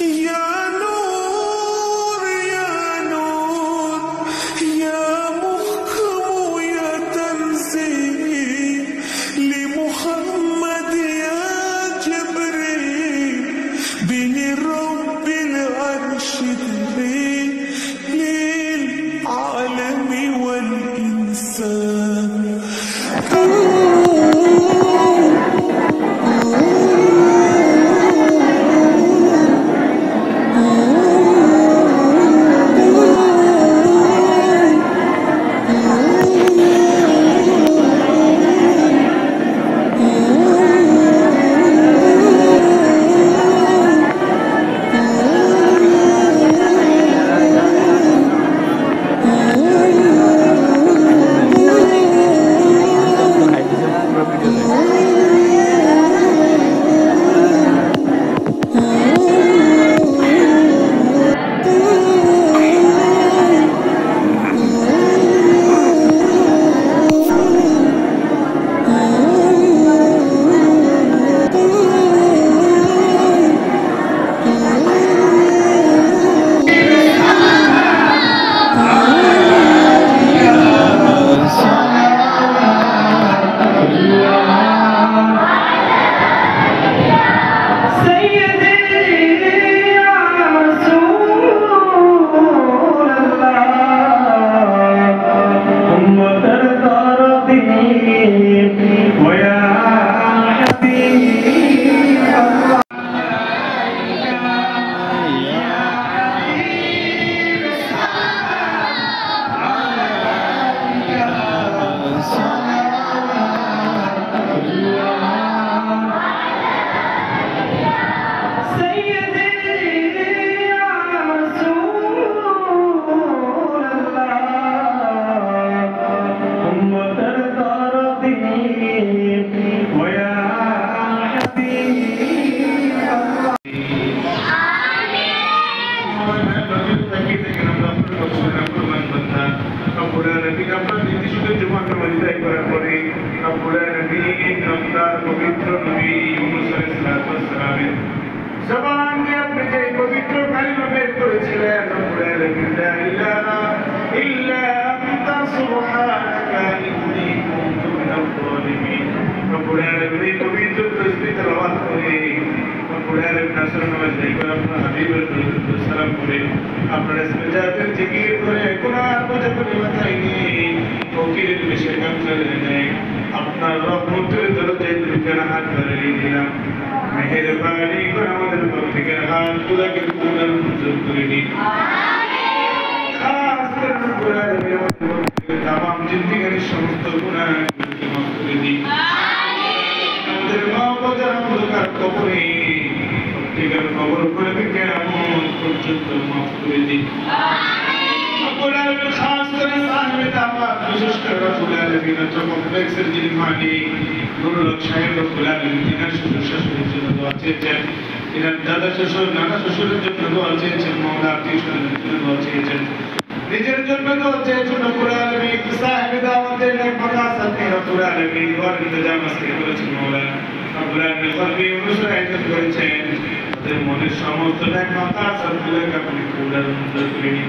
يا نور يا نور يا محكم يا تنزيل لمحمد يا جبريل بن رب العرش دليل للعالم والإنسان. जबान के अपने जय पवित्र कलिमा बेर करेছিলেন रब्बुल आलामीन ला इलाहा इल्ला अंता सुबहानाका इन्नी कुनतु मिनाज जालिमीन। रब्बुल आलामीन पवित्र तस्बीह तिलावत করে रब्बुल आलामीन আসর নামাজ আদায় করে আপনার হাবিবের দরুদ সালাম করে আপনার ইসমে জাতের জিকির করে কুরআন বোঝা করে মাথায় নিয়ে ফকিরের বেশে কাম করে নেয় আপনার রহমতের দরজায় দুইখানা হাত বাড়িয়ে দিলাম। মেহেরবানি করে আমাদের প্রত্যেকের হাত গুলোকে পূর্ণ মঞ্জুর করে দিন। খাস করে রব্বুল আলামিন আমাদের প্রত্যেকের তামাম জিন্দেগির সমস্ত গুনাহগুলোকে মাফ করে দিন। আমাদের মা বাবার অন্ধকার কবরে প্রত্যেকের কবর করে কিয়ামত পর্যন্ত মাফ করে দিন। রব্বুল আলামিন খাস করে সাহেবে দাওয়াত বিশেষ করে রব্বুল আলামিন কমপ্লেক্সের যিনি মালিক নুরুল হক সাহেব রব্বুল আলামিন তিনার শ্বশুর শাশুড়ির জন্য দোয়া চেয়েছেন, তিনার দাদা শ্বশুর নানা শ্বশুরের জন্য দোয়া চেয়েছেন, মাওলা আত্মীয় স্বজনের জন্য দোয়া চেয়েছেন, নিজের জন্য দোয়া চেয়েছেন। রব্বুল আলামিন সাহেবে দাওয়াতের নেক মাকাসাদ নিয়ে রব্বুল আলামিন দোয়ার ইন্তজাম আজকে করেছেন। মাওলা রব্বুল আলামিন কলবি অনুসারে আয়োজন করেছেন, তাদের মনের সমস্ত নেক মাকাসাদ গুলোকে আপনি পূর্ণ করে দিন।